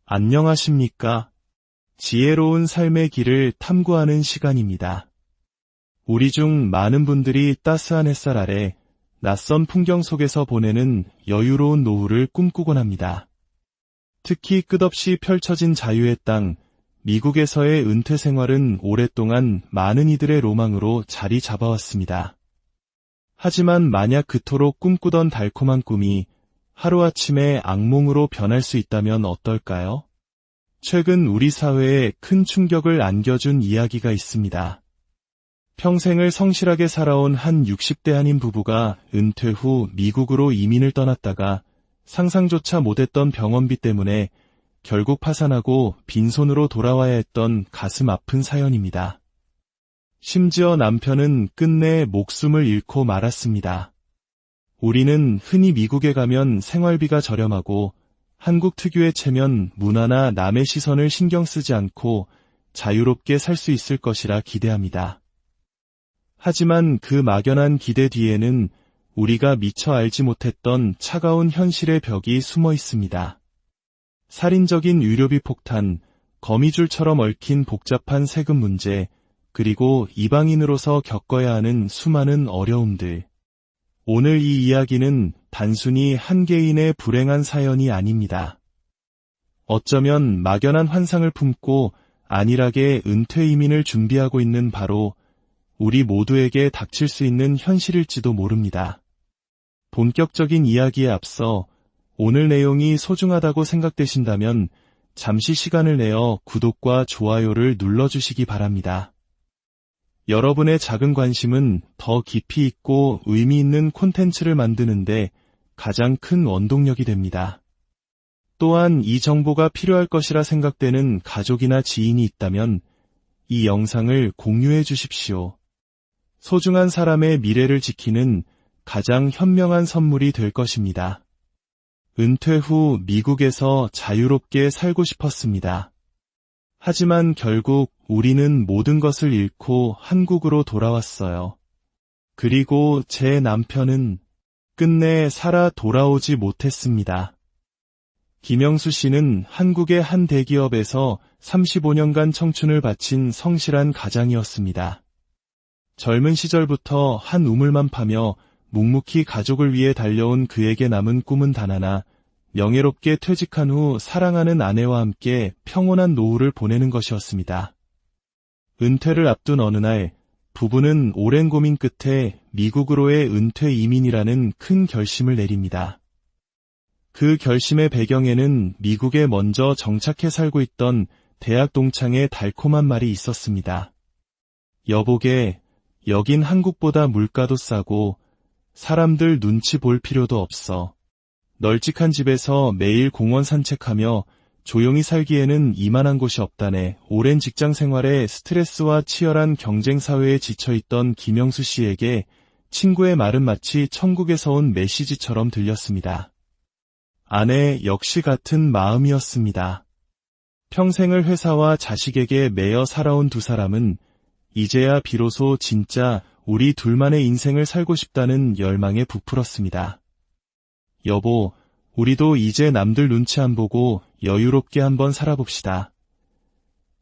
안녕하십니까? 지혜로운 삶의 길을 탐구하는 시간입니다. 우리 중 많은 분들이 따스한 햇살 아래 낯선 풍경 속에서 보내는 여유로운 노후를 꿈꾸곤 합니다. 특히 끝없이 펼쳐진 자유의 땅, 미국에서의 은퇴 생활은 오랫동안 많은 이들의 로망으로 자리 잡아왔습니다. 하지만 만약 그토록 꿈꾸던 달콤한 꿈이 하루아침에 악몽으로 변할 수 있다면 어떨까요? 최근 우리 사회에 큰 충격을 안겨준 이야기가 있습니다. 평생을 성실하게 살아온 한 60대 한인 부부가 은퇴 후 미국으로 이민을 떠났다가 상상조차 못했던 병원비 때문에 결국 파산하고 빈손으로 돌아와야 했던 가슴 아픈 사연입니다. 심지어 남편은 끝내 목숨을 잃고 말았습니다. 우리는 흔히 미국에 가면 생활비가 저렴하고 한국 특유의 체면, 문화나 남의 시선을 신경 쓰지 않고 자유롭게 살 수 있을 것이라 기대합니다. 하지만 그 막연한 기대 뒤에는 우리가 미처 알지 못했던 차가운 현실의 벽이 숨어 있습니다. 살인적인 의료비 폭탄, 거미줄처럼 얽힌 복잡한 세금 문제, 그리고 이방인으로서 겪어야 하는 수많은 어려움들. 오늘 이 이야기는 단순히 한 개인의 불행한 사연이 아닙니다. 어쩌면 막연한 환상을 품고 안일하게 은퇴 이민을 준비하고 있는 바로 우리 모두에게 닥칠 수 있는 현실일지도 모릅니다. 본격적인 이야기에 앞서 오늘 내용이 소중하다고 생각되신다면 잠시 시간을 내어 구독과 좋아요를 눌러주시기 바랍니다. 여러분의 작은 관심은 더 깊이 있고 의미 있는 콘텐츠를 만드는데 가장 큰 원동력이 됩니다. 또한 이 정보가 필요할 것이라 생각되는 가족이나 지인이 있다면 이 영상을 공유해 주십시오. 소중한 사람의 미래를 지키는 가장 현명한 선물이 될 것입니다. 은퇴 후 미국에서 자유롭게 살고 싶었습니다. 하지만 결국 우리는 모든 것을 잃고 한국으로 돌아왔어요. 그리고 제 남편은 끝내 살아 돌아오지 못했습니다. 김영수 씨는 한국의 한 대기업에서 35년간 청춘을 바친 성실한 가장이었습니다. 젊은 시절부터 한 우물만 파며 묵묵히 가족을 위해 달려온 그에게 남은 꿈은 단 하나, 명예롭게 퇴직한 후 사랑하는 아내와 함께 평온한 노후를 보내는 것이었습니다. 은퇴를 앞둔 어느 날, 부부는 오랜 고민 끝에 미국으로의 은퇴 이민이라는 큰 결심을 내립니다. 그 결심의 배경에는 미국에 먼저 정착해 살고 있던 대학 동창의 달콤한 말이 있었습니다. 여보게, 여긴 한국보다 물가도 싸고 사람들 눈치 볼 필요도 없어. 널찍한 집에서 매일 공원 산책하며 조용히 살기에는 이만한 곳이 없다네. 오랜 직장 생활에 스트레스와 치열한 경쟁 사회에 지쳐있던 김영수 씨에게 친구의 말은 마치 천국에서 온 메시지처럼 들렸습니다. 아내 역시 같은 마음이었습니다. 평생을 회사와 자식에게 매여 살아온 두 사람은 이제야 비로소 진짜 우리 둘만의 인생을 살고 싶다는 열망에 부풀었습니다. 여보, 우리도 이제 남들 눈치 안 보고 여유롭게 한번 살아봅시다.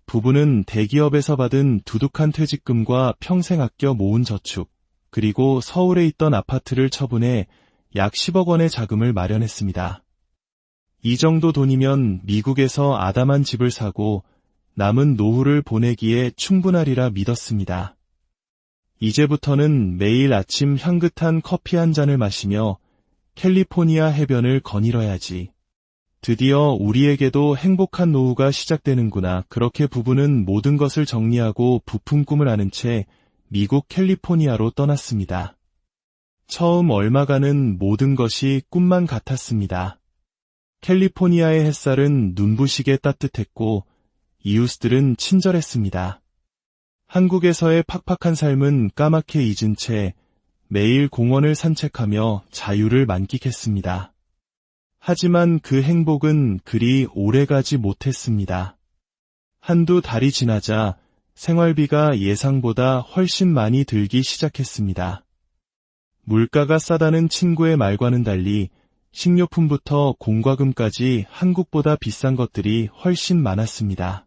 부부는 대기업에서 받은 두둑한 퇴직금과 평생 아껴 모은 저축, 그리고 서울에 있던 아파트를 처분해 약 10억 원의 자금을 마련했습니다. 이 정도 돈이면 미국에서 아담한 집을 사고 남은 노후를 보내기에 충분하리라 믿었습니다. 이제부터는 매일 아침 향긋한 커피 한 잔을 마시며 캘리포니아 해변을 거닐어야지. 드디어 우리에게도 행복한 노후가 시작되는구나. 그렇게 부부는 모든 것을 정리하고 부푼 꿈을 아는 채 미국 캘리포니아로 떠났습니다. 처음 얼마간은 모든 것이 꿈만 같았습니다. 캘리포니아의 햇살은 눈부시게 따뜻했고 이웃들은 친절했습니다. 한국에서의 팍팍한 삶은 까맣게 잊은 채 매일 공원을 산책하며 자유를 만끽했습니다. 하지만 그 행복은 그리 오래가지 못했습니다. 한두 달이 지나자 생활비가 예상보다 훨씬 많이 들기 시작했습니다. 물가가 싸다는 친구의 말과는 달리 식료품부터 공과금까지 한국보다 비싼 것들이 훨씬 많았습니다.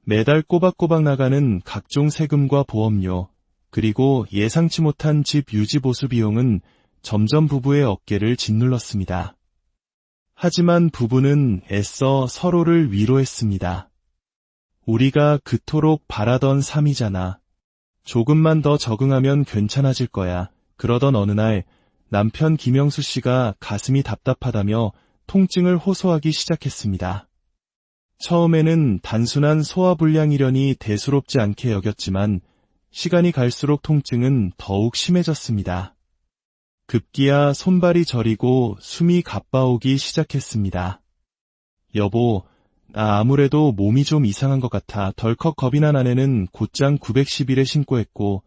매달 꼬박꼬박 나가는 각종 세금과 보험료, 그리고 예상치 못한 집 유지 보수 비용은 점점 부부의 어깨를 짓눌렀습니다. 하지만 부부는 애써 서로를 위로했습니다. 우리가 그토록 바라던 삶이잖아. 조금만 더 적응하면 괜찮아질 거야. 그러던 어느 날 남편 김영수 씨가 가슴이 답답하다며 통증을 호소하기 시작했습니다. 처음에는 단순한 소화불량이려니 대수롭지 않게 여겼지만 시간이 갈수록 통증은 더욱 심해졌습니다. 급기야 손발이 저리고 숨이 가빠오기 시작했습니다. 여보, 나 아무래도 몸이 좀 이상한 것 같아. 덜컥 겁이 난 아내는 곧장 911에 신고했고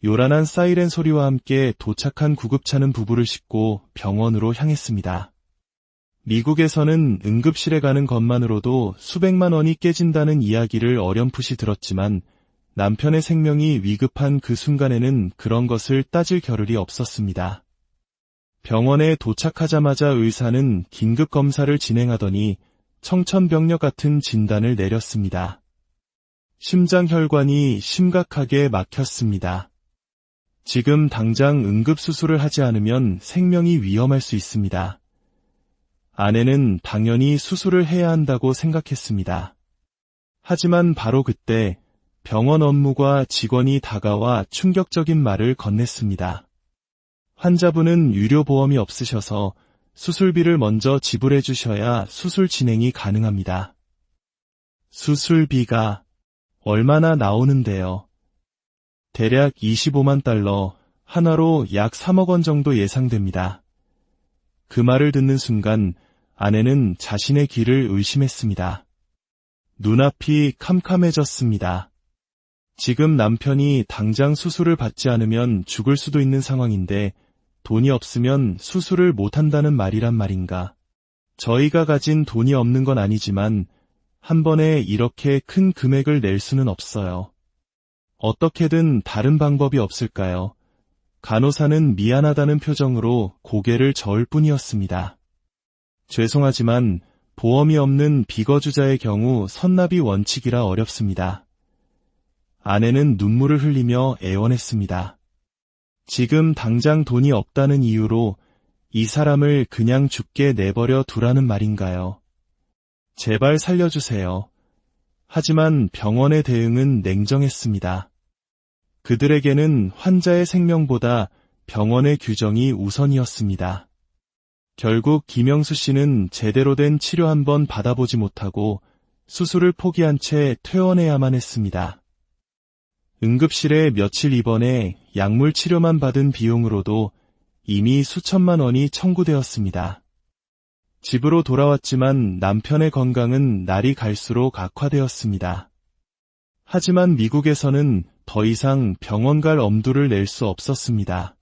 요란한 사이렌 소리와 함께 도착한 구급차는 부부를 싣고 병원으로 향했습니다. 미국에서는 응급실에 가는 것만으로도 수백만 원이 깨진다는 이야기를 어렴풋이 들었지만 남편의 생명이 위급한 그 순간에는 그런 것을 따질 겨를이 없었습니다. 병원에 도착하자마자 의사는 긴급 검사를 진행하더니 청천벽력 같은 진단을 내렸습니다. 심장혈관이 심각하게 막혔습니다. 지금 당장 응급수술을 하지 않으면 생명이 위험할 수 있습니다. 아내는 당연히 수술을 해야 한다고 생각했습니다. 하지만 바로 그때 병원 업무과 직원이 다가와 충격적인 말을 건넸습니다. 환자분은 유료보험이 없으셔서 수술비를 먼저 지불해 주셔야 수술 진행이 가능합니다. 수술비가 얼마나 나오는데요? 대략 25만 달러, 한화로 약 3억 원 정도 예상됩니다. 그 말을 듣는 순간 아내는 자신의 귀를 의심했습니다. 눈앞이 캄캄해졌습니다. 지금 남편이 당장 수술을 받지 않으면 죽을 수도 있는 상황인데 돈이 없으면 수술을 못한다는 말이란 말인가. 저희가 가진 돈이 없는 건 아니지만 한 번에 이렇게 큰 금액을 낼 수는 없어요. 어떻게든 다른 방법이 없을까요? 간호사는 미안하다는 표정으로 고개를 저을 뿐이었습니다. 죄송하지만 보험이 없는 비거주자의 경우 선납이 원칙이라 어렵습니다. 아내는 눈물을 흘리며 애원했습니다. 지금 당장 돈이 없다는 이유로 이 사람을 그냥 죽게 내버려 두라는 말인가요? 제발 살려주세요. 하지만 병원의 대응은 냉정했습니다. 그들에게는 환자의 생명보다 병원의 규정이 우선이었습니다. 결국 김영수 씨는 제대로 된 치료 한 번 받아보지 못하고 수술을 포기한 채 퇴원해야만 했습니다. 응급실에 며칠 입원해 약물 치료만 받은 비용으로도 이미 수천만 원이 청구되었습니다. 집으로 돌아왔지만 남편의 건강은 날이 갈수록 악화되었습니다. 하지만 미국에서는 더 이상 병원 갈 엄두를 낼 수 없었습니다.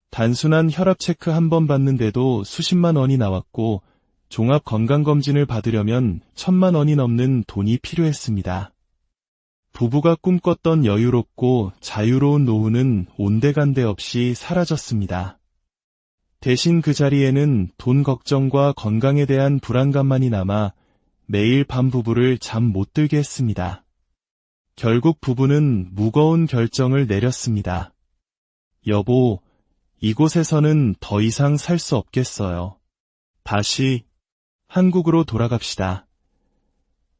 단순한 혈압 체크 한 번 받는데도 수십만 원이 나왔고 종합 건강검진을 받으려면 1,000만 원이 넘는 돈이 필요했습니다. 부부가 꿈꿨던 여유롭고 자유로운 노후는 온데간데 없이 사라졌습니다. 대신 그 자리에는 돈 걱정과 건강에 대한 불안감만이 남아 매일 밤 부부를 잠 못 들게 했습니다. 결국 부부는 무거운 결정을 내렸습니다. 여보, 이곳에서는 더 이상 살 수 없겠어요. 다시 한국으로 돌아갑시다.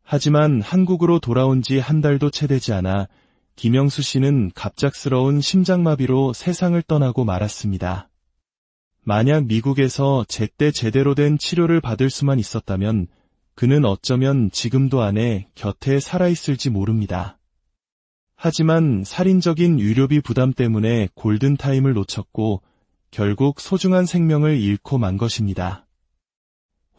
하지만 한국으로 돌아온 지 한 달도 채 되지 않아 김영수 씨는 갑작스러운 심장마비로 세상을 떠나고 말았습니다. 만약 미국에서 제때 제대로 된 치료를 받을 수만 있었다면 그는 어쩌면 지금도 아내 곁에 살아있을지 모릅니다. 하지만 살인적인 의료비 부담 때문에 골든타임을 놓쳤고 결국 소중한 생명을 잃고 만 것입니다.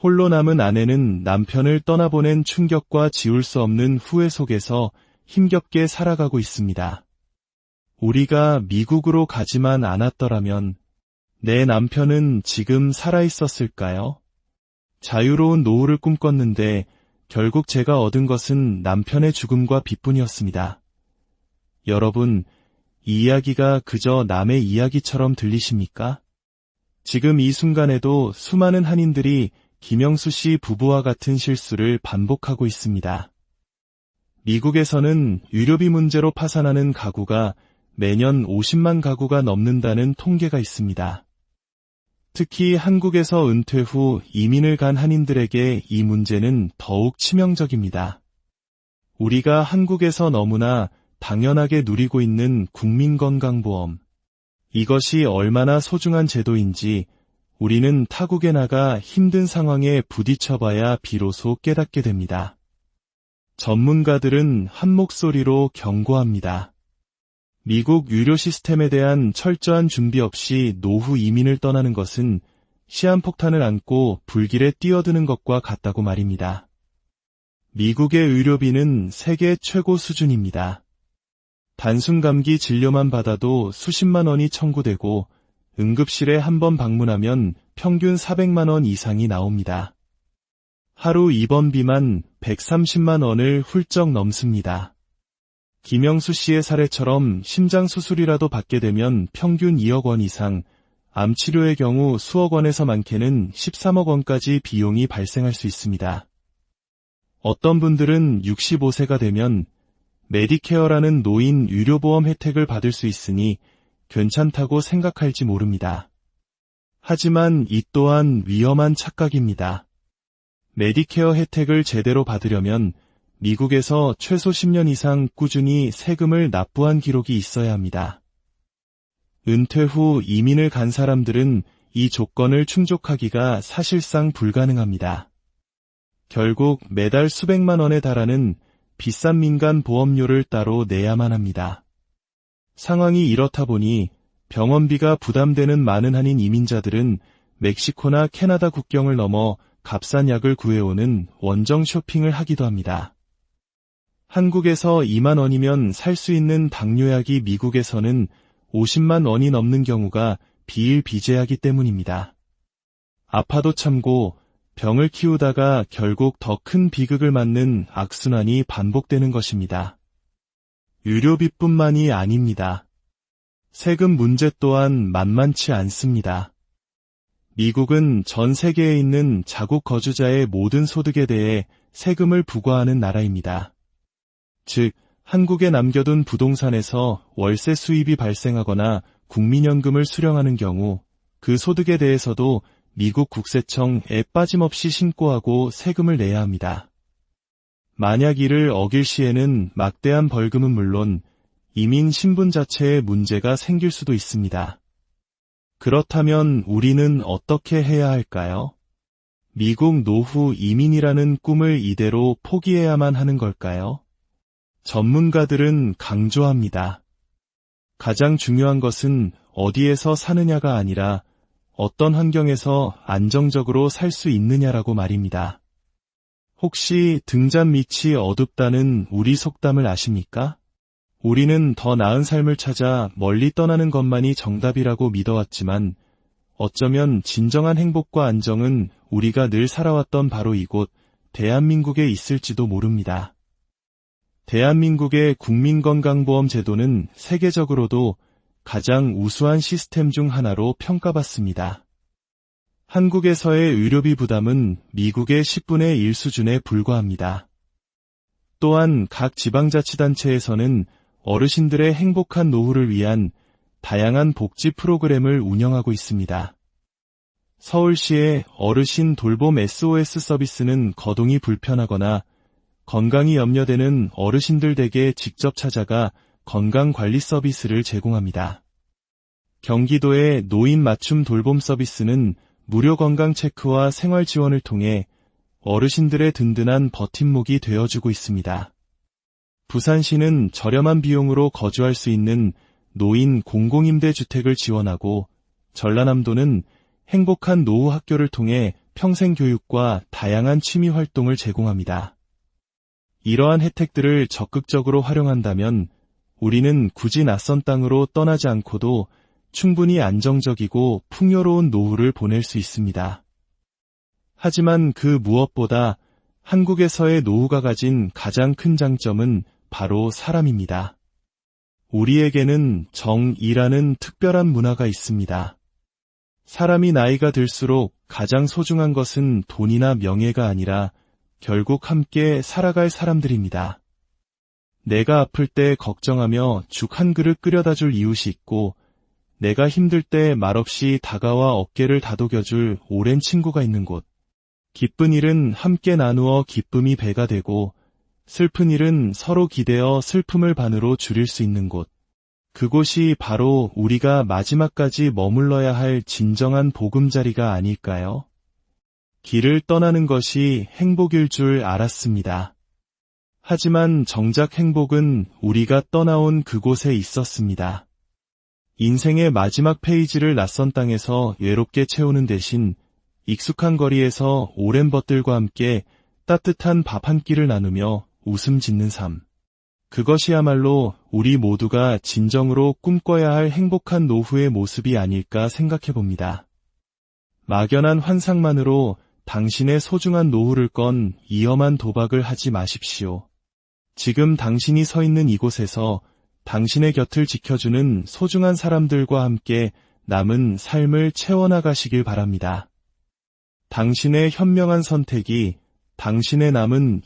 홀로 남은 아내는 남편을 떠나보낸 충격과 지울 수 없는 후회 속에서 힘겹게 살아가고 있습니다. 우리가 미국으로 가지만 않았더라면 내 남편은 지금 살아있었을까요? 자유로운 노후를 꿈꿨는데 결국 제가 얻은 것은 남편의 죽음과 빚뿐이었습니다. 여러분, 이 이야기가 그저 남의 이야기처럼 들리십니까? 지금 이 순간에도 수많은 한인들이 김영수 씨 부부와 같은 실수를 반복하고 있습니다. 미국에서는 의료비 문제로 파산하는 가구가 매년 50만 가구가 넘는다는 통계가 있습니다. 특히 한국에서 은퇴 후 이민을 간 한인들에게 이 문제는 더욱 치명적입니다. 우리가 한국에서 너무나 당연하게 누리고 있는 국민건강보험. 이것이 얼마나 소중한 제도인지 우리는 타국에 나가 힘든 상황에 부딪혀봐야 비로소 깨닫게 됩니다. 전문가들은 한 목소리로 경고합니다. 미국 의료 시스템에 대한 철저한 준비 없이 노후 이민을 떠나는 것은 시한폭탄을 안고 불길에 뛰어드는 것과 같다고 말입니다. 미국의 의료비는 세계 최고 수준입니다. 단순 감기 진료만 받아도 수십만 원이 청구되고 응급실에 한 번 방문하면 평균 400만 원 이상이 나옵니다. 하루 입원비만 130만 원을 훌쩍 넘습니다. 김영수 씨의 사례처럼 심장 수술이라도 받게 되면 평균 2억 원 이상, 암 치료의 경우 수억 원에서 많게는 13억 원까지 비용이 발생할 수 있습니다. 어떤 분들은 65세가 되면 메디케어라는 노인 의료보험 혜택을 받을 수 있으니 괜찮다고 생각할지 모릅니다. 하지만 이 또한 위험한 착각입니다. 메디케어 혜택을 제대로 받으려면 미국에서 최소 10년 이상 꾸준히 세금을 납부한 기록이 있어야 합니다. 은퇴 후 이민을 간 사람들은 이 조건을 충족하기가 사실상 불가능합니다. 결국 매달 수백만 원에 달하는 비싼 민간 보험료를 따로 내야만 합니다. 상황이 이렇다 보니 병원비가 부담되는 많은 한인 이민자들은 멕시코나 캐나다 국경을 넘어 값싼 약을 구해오는 원정 쇼핑을 하기도 합니다. 한국에서 2만 원이면 살 수 있는 당뇨약이 미국에서는 50만 원이 넘는 경우가 비일비재하기 때문입니다. 아파도 참고 병을 키우다가 결국 더 큰 비극을 맞는 악순환이 반복되는 것입니다. 의료비뿐만이 아닙니다. 세금 문제 또한 만만치 않습니다. 미국은 전 세계에 있는 자국 거주자의 모든 소득에 대해 세금을 부과하는 나라입니다. 즉, 한국에 남겨둔 부동산에서 월세 수입이 발생하거나 국민연금을 수령하는 경우 그 소득에 대해서도 미국 국세청에 빠짐없이 신고하고 세금을 내야 합니다. 만약 이를 어길 시에는 막대한 벌금은 물론 이민 신분 자체에 문제가 생길 수도 있습니다. 그렇다면 우리는 어떻게 해야 할까요? 미국 노후 이민이라는 꿈을 이대로 포기해야만 하는 걸까요? 전문가들은 강조합니다. 가장 중요한 것은 어디에서 사느냐가 아니라 어떤 환경에서 안정적으로 살 수 있느냐라고 말입니다. 혹시 등잔 밑이 어둡다는 우리 속담을 아십니까? 우리는 더 나은 삶을 찾아 멀리 떠나는 것만이 정답이라고 믿어왔지만 어쩌면 진정한 행복과 안정은 우리가 늘 살아왔던 바로 이곳 대한민국에 있을지도 모릅니다. 대한민국의 국민건강보험 제도는 세계적으로도 가장 우수한 시스템 중 하나로 평가받습니다. 한국에서의 의료비 부담은 미국의 10분의 1 수준에 불과합니다. 또한 각 지방자치단체에서는 어르신들의 행복한 노후를 위한 다양한 복지 프로그램을 운영하고 있습니다. 서울시의 어르신 돌봄 SOS 서비스는 거동이 불편하거나 건강이 염려되는 어르신들 댁에 직접 찾아가 건강관리 서비스를 제공합니다. 경기도의 노인 맞춤 돌봄 서비스는 무료 건강 체크와 생활 지원을 통해 어르신들의 든든한 버팀목이 되어주고 있습니다. 부산시는 저렴한 비용으로 거주할 수 있는 노인 공공임대주택을 지원하고 전라남도는 행복한 노후 학교를 통해 평생교육과 다양한 취미 활동을 제공합니다. 이러한 혜택들을 적극적으로 활용한다면 우리는 굳이 낯선 땅으로 떠나지 않고도 충분히 안정적이고 풍요로운 노후를 보낼 수 있습니다. 하지만 그 무엇보다 한국에서의 노후가 가진 가장 큰 장점은 바로 사람입니다. 우리에게는 정이라는 특별한 문화가 있습니다. 사람이 나이가 들수록 가장 소중한 것은 돈이나 명예가 아니라 결국 함께 살아갈 사람들입니다. 내가 아플 때 걱정하며 죽 한 그릇 끓여다 줄 이웃이 있고, 내가 힘들 때 말없이 다가와 어깨를 다독여줄 오랜 친구가 있는 곳. 기쁜 일은 함께 나누어 기쁨이 배가 되고, 슬픈 일은 서로 기대어 슬픔을 반으로 줄일 수 있는 곳. 그곳이 바로 우리가 마지막까지 머물러야 할 진정한 보금자리가 아닐까요? 길을 떠나는 것이 행복일 줄 알았습니다. 하지만 정작 행복은 우리가 떠나온 그곳에 있었습니다. 인생의 마지막 페이지를 낯선 땅에서 외롭게 채우는 대신 익숙한 거리에서 오랜 벗들과 함께 따뜻한 밥 한 끼를 나누며 웃음 짓는 삶. 그것이야말로 우리 모두가 진정으로 꿈꿔야 할 행복한 노후의 모습이 아닐까 생각해 봅니다. 막연한 환상만으로 당신의 소중한 노후를 건 위험한 도박을 하지 마십시오. 지금 당신이 서 있는 이곳에서 당신의 곁을 지켜주는 소중한 사람들과 함께 남은 삶을 채워나가시길 바랍니다. 당신의 현명한 선택이 당신의 남은